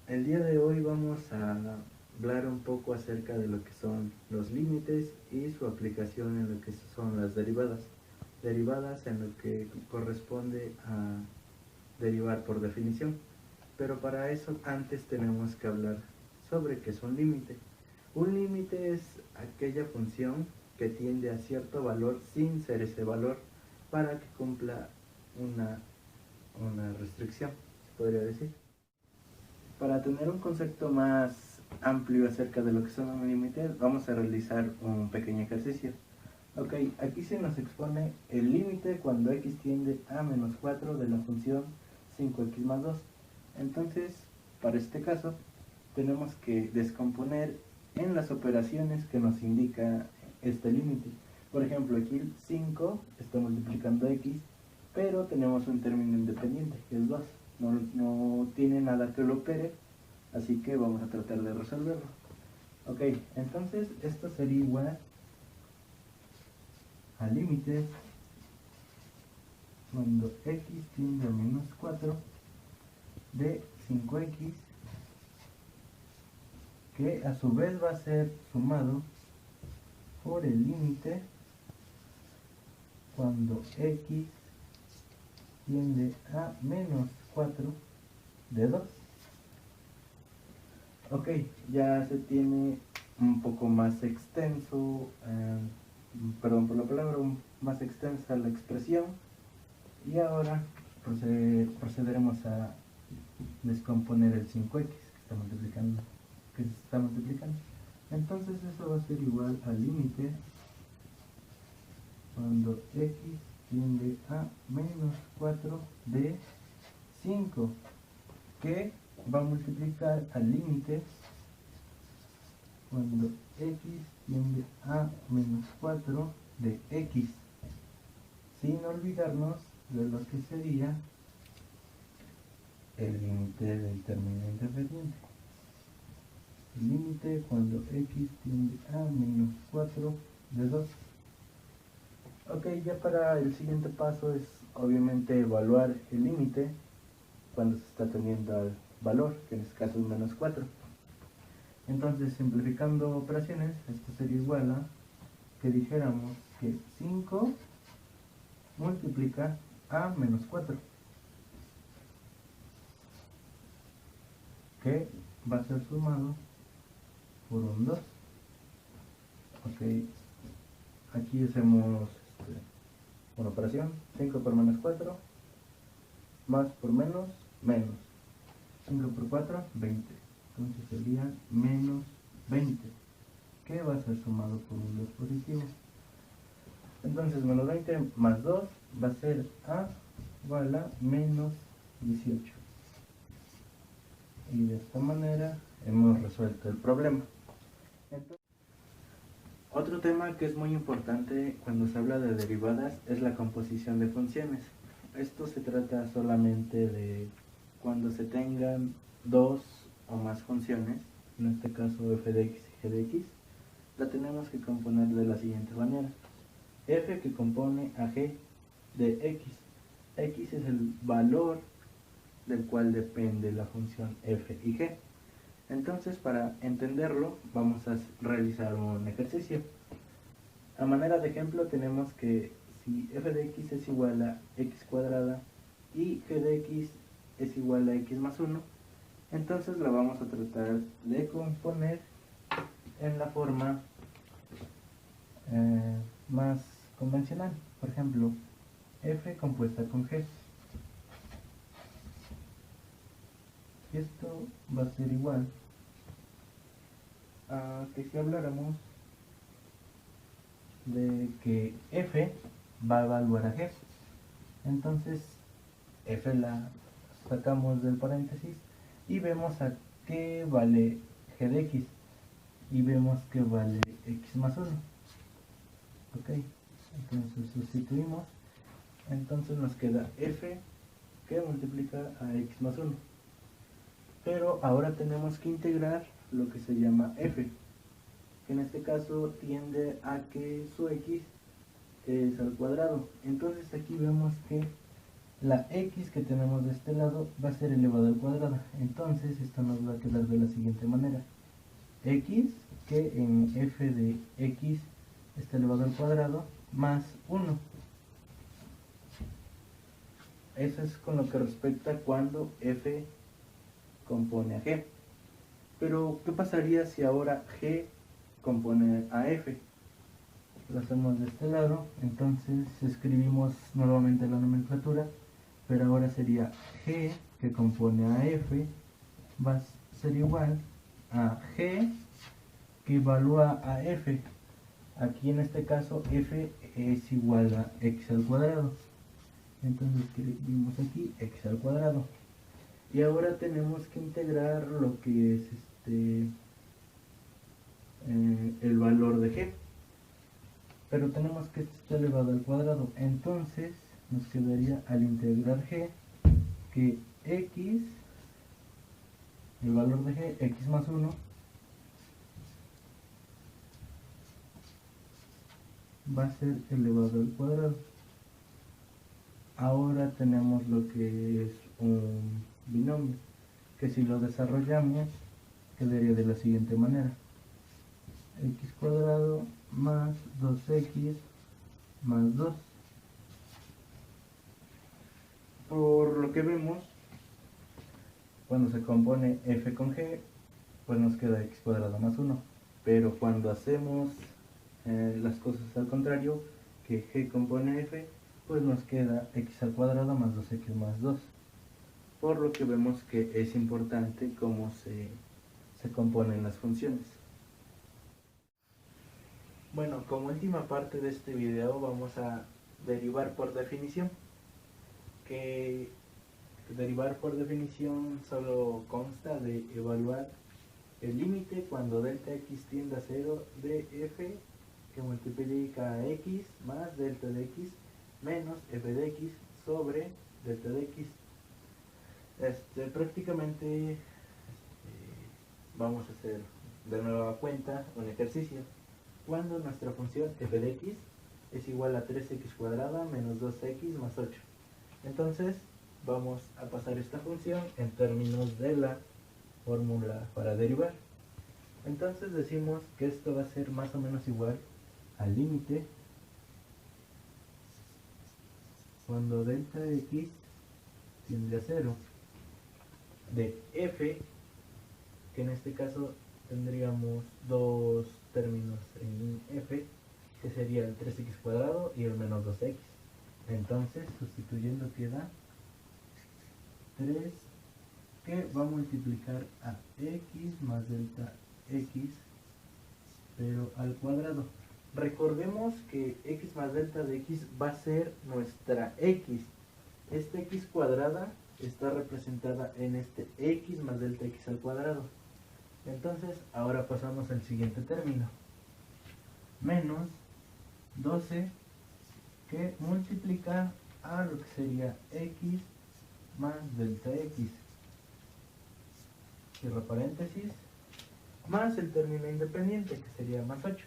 El día de hoy vamos a hablar un poco acerca de lo que son los límites y su aplicación en lo que son las derivadas. Derivadas en lo que corresponde a derivar por definición. Pero para eso antes tenemos que hablar sobre qué es un límite. Un límite es aquella función que tiende a cierto valor sin ser ese valor para que cumpla una restricción, se podría decir. Para tener un concepto más amplio acerca de lo que son los límites, vamos a realizar un pequeño ejercicio. Ok, aquí se nos expone el límite cuando x tiende a menos 4 de la función 5x más 2. Entonces, para este caso, tenemos que descomponer en las operaciones que nos indica este límite. Por ejemplo, aquí el 5 está multiplicando x, pero tenemos un término independiente, que es 2. No tiene nada que lo opere, así que vamos a tratar de resolverlo. Ok, entonces esto sería igual al límite cuando x tiende a menos 4 de 5x, que a su vez va a ser sumado por el límite cuando x tiende a menos 4 de 2. Ok, ya se tiene un poco más extenso, perdón por la palabra, más extensa la expresión, y ahora procederemos a descomponer el 5x que se está multiplicando. Entonces eso va a ser igual al límite cuando x tiende a menos 4 de 5, que va a multiplicar al límite cuando x tiende a menos 4 de x, sin olvidarnos de lo que sería el límite del término independiente. El límite cuando x tiende a menos 4 de 2. Ok, ya para el siguiente paso es obviamente evaluar el límite cuando se está teniendo al valor, que en este caso es menos 4. Entonces, simplificando operaciones, esto sería igual a que dijéramos que 5 multiplica a menos 4, que va a ser sumado por un 2. Ok, aquí hacemos una operación: 5 por menos 4, más por menos, menos. 5 por 4, 20. Entonces sería menos 20, que va a ser sumado por un 2 positivo. Entonces menos 20 más 2 va a ser a igual a menos 18. Y de esta manera hemos resuelto el problema. Entonces, otro tema que es muy importante cuando se habla de derivadas es la composición de funciones. Esto se trata solamente de cuando se tengan dos o más funciones, en este caso f de x y g de x, la tenemos que componer de la siguiente manera: f que compone a g de x. X es el valor del cual depende la función f y g. Entonces, para entenderlo, vamos a realizar un ejercicio. A manera de ejemplo, tenemos que si f de x es igual a x cuadrada y g de x es igual a x más 1, entonces la vamos a tratar de componer en la forma más convencional. Por ejemplo, f compuesta con g. Esto va a ser igual a que si habláramos de que f va a evaluar a g, entonces f la sacamos del paréntesis y vemos a qué vale g de x, y vemos que vale x más 1. Ok, entonces sustituimos, entonces nos queda f que multiplica a x más 1. Pero ahora tenemos que integrar lo que se llama f, que en este caso tiende a que su x es al cuadrado. Entonces aquí vemos que La x que tenemos de este lado va a ser elevado al cuadrado. Entonces esto nos va a quedar de la siguiente manera. X, que en f de x está elevado al cuadrado, más 1. Eso es con lo que respecta cuando f compone a g. Pero, ¿qué pasaría si ahora g compone a f? Lo hacemos de este lado, entonces escribimos nuevamente la nomenclatura, pero ahora sería g que compone a f va a ser igual a g que evalúa a f. Aquí en este caso f es igual a x al cuadrado. Entonces escribimos aquí x al cuadrado. Y ahora tenemos que integrar lo que es el valor de g. Pero tenemos que esto está elevado al cuadrado. Entonces nos quedaría al integrar g que x, el valor de g, x más 1, va a ser elevado al cuadrado. Ahora tenemos lo que es un binomio, que si lo desarrollamos quedaría de la siguiente manera: x cuadrado más 2x más 2. Por lo que vemos, cuando se compone f con g, pues nos queda x cuadrado más 1. Pero cuando hacemos las cosas al contrario, que g compone f, pues nos queda x al cuadrado más 2x más 2. Por lo que vemos que es importante cómo se componen las funciones. Bueno, como última parte de este video vamos a derivar por definición, que derivar por definición solo consta de evaluar el límite cuando delta x tiende a 0 de f que multiplica a x más delta de x menos f de x sobre delta de x. Prácticamente vamos a hacer de nueva cuenta un ejercicio. Cuando nuestra función f de x es igual a 3x cuadrada menos 2x más 8. Entonces vamos a pasar esta función en términos de la fórmula para derivar. Entonces decimos que esto va a ser más o menos igual al límite cuando delta x tiende a 0 de f, que en este caso tendríamos dos términos en f, que sería el 3x cuadrado y el menos 2x. Entonces, sustituyendo queda 3 que va a multiplicar a x más delta x, pero al cuadrado. Recordemos que x más delta de x va a ser nuestra x. Esta x cuadrada está representada en este x más delta x al cuadrado. Entonces, ahora pasamos al siguiente término. Menos 12 que multiplica a lo que sería x más delta x. Cierro paréntesis. Más el término independiente, que sería más 8.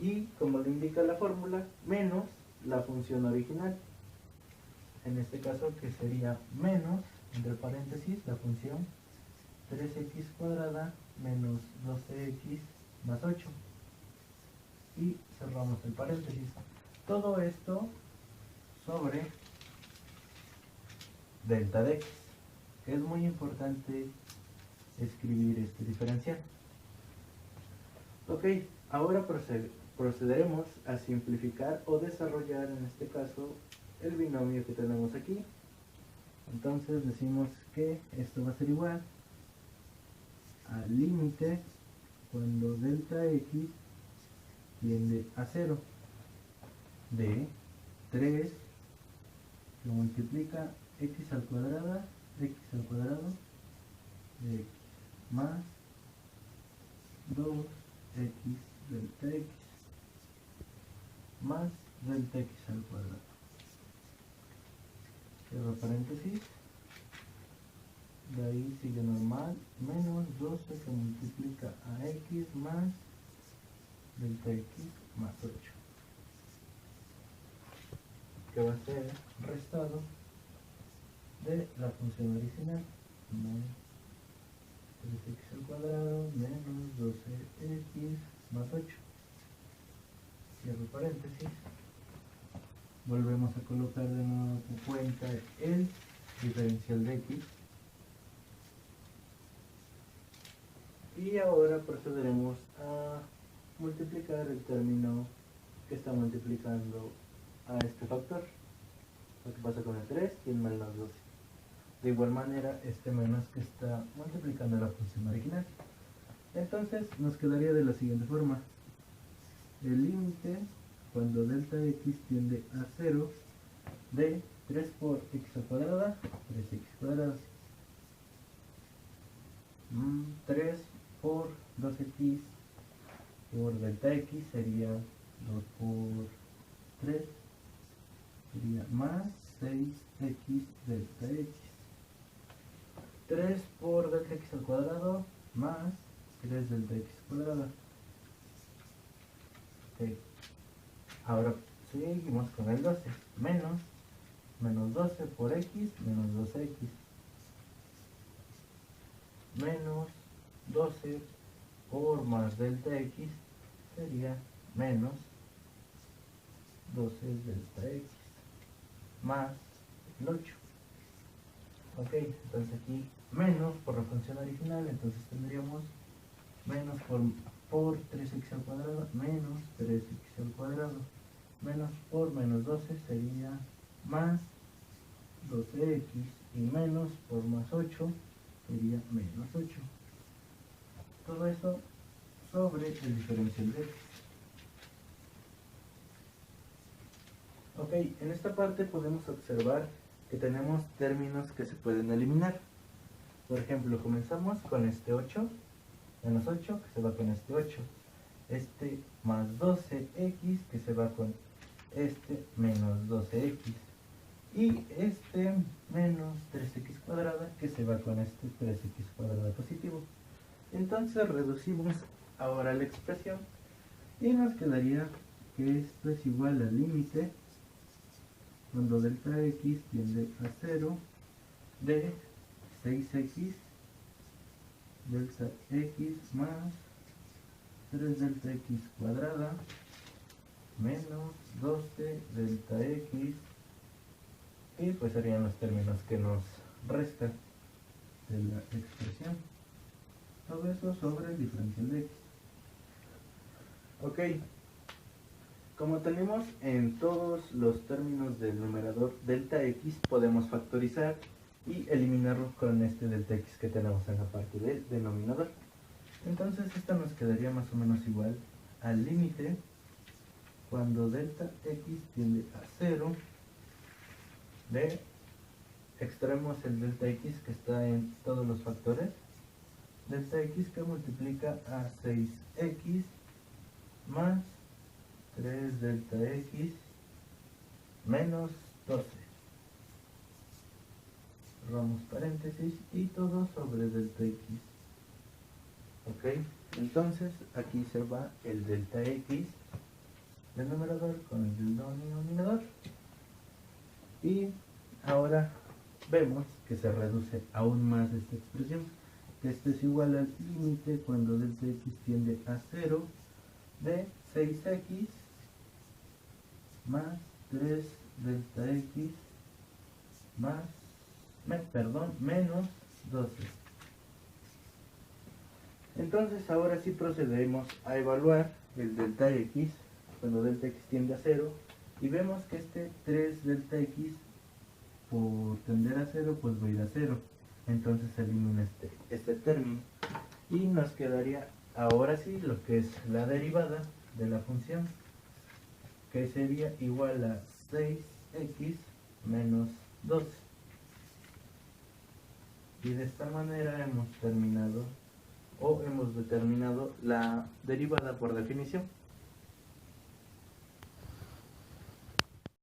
Y, como lo indica la fórmula, menos la función original. En este caso, que sería menos, entre paréntesis, la función 3x cuadrada menos 12x más 8. Y cerramos el paréntesis. Todo esto sobre delta de x, que es muy importante escribir este diferencial. Ok, ahora procederemos a simplificar o desarrollar en este caso el binomio que tenemos aquí. Entonces decimos que esto va a ser igual al límite cuando delta x tiende a 0 de 3 que multiplica x al cuadrado de x más 2x delta x más delta x al cuadrado. Cierro paréntesis. De ahí sigue normal, menos 12 que multiplica a x más delta x más 8. que va a ser restado de la función original, menos 3x al cuadrado menos 12x más 8. Cierro paréntesis. Volvemos a colocar de nuevo por cuenta el diferencial de x. Y ahora procederemos a multiplicar el término que está multiplicando a este factor. Lo que pasa con el 3 y el menos 12. De igual manera, este menos que está multiplicando la función original. Entonces nos quedaría de la siguiente forma. El límite cuando delta x tiende a 0 de 3 por x al cuadrado, 3x cuadrado. 3 por 2x por delta x sería 2 por 3, sería más 6x delta x. 3 por delta x al cuadrado más 3 delta x cuadrado. Okay. Ahora seguimos con el 12, menos 12 por x, menos 12x, menos 12 por más delta x sería menos 12 delta x, más el 8. Ok, entonces aquí menos por la función original, entonces tendríamos menos por 3x al cuadrado, menos 3x al cuadrado, menos por menos 12 sería más 12x, y menos por más 8 sería menos 8. Todo eso sobre el diferencial de x. Ok, en esta parte podemos observar que tenemos términos que se pueden eliminar. Por ejemplo, comenzamos con este 8, menos 8 que se va con este 8, este más 12x que se va con este menos 12x, y este menos 3x cuadrada que se va con este 3x cuadrada positivo. Entonces reducimos ahora la expresión y nos quedaría que esto es igual al límite cuando delta x tiende a 0 de 6x delta x más 3 delta x cuadrada menos 12 delta x, y pues serían los términos que nos restan de la expresión. Todo eso sobre el diferencial de x. Ok, como tenemos en todos los términos del numerador delta x, podemos factorizar y eliminarlo con este delta x que tenemos en la parte del denominador. Entonces esto nos quedaría más o menos igual al límite cuando delta x tiende a 0 de, extraemos el delta x que está en todos los factores, delta x que multiplica a 6x más 3 delta x menos 12. Cerramos paréntesis y todo sobre delta x. Ok, entonces aquí se va el delta x del numerador con el del denominador. Y ahora vemos que se reduce aún más esta expresión, que esto es igual al límite cuando delta x tiende a 0 de 6x más 3 delta x más, menos 12. Entonces ahora sí procedemos a evaluar el delta x cuando delta x tiende a 0 y vemos que este 3 delta x por tender a 0 pues va a ir a 0, entonces se elimina este término y nos quedaría ahora sí lo que es la derivada de la función, que sería igual a 6x menos 12. Y de esta manera hemos terminado o hemos determinado la derivada por definición.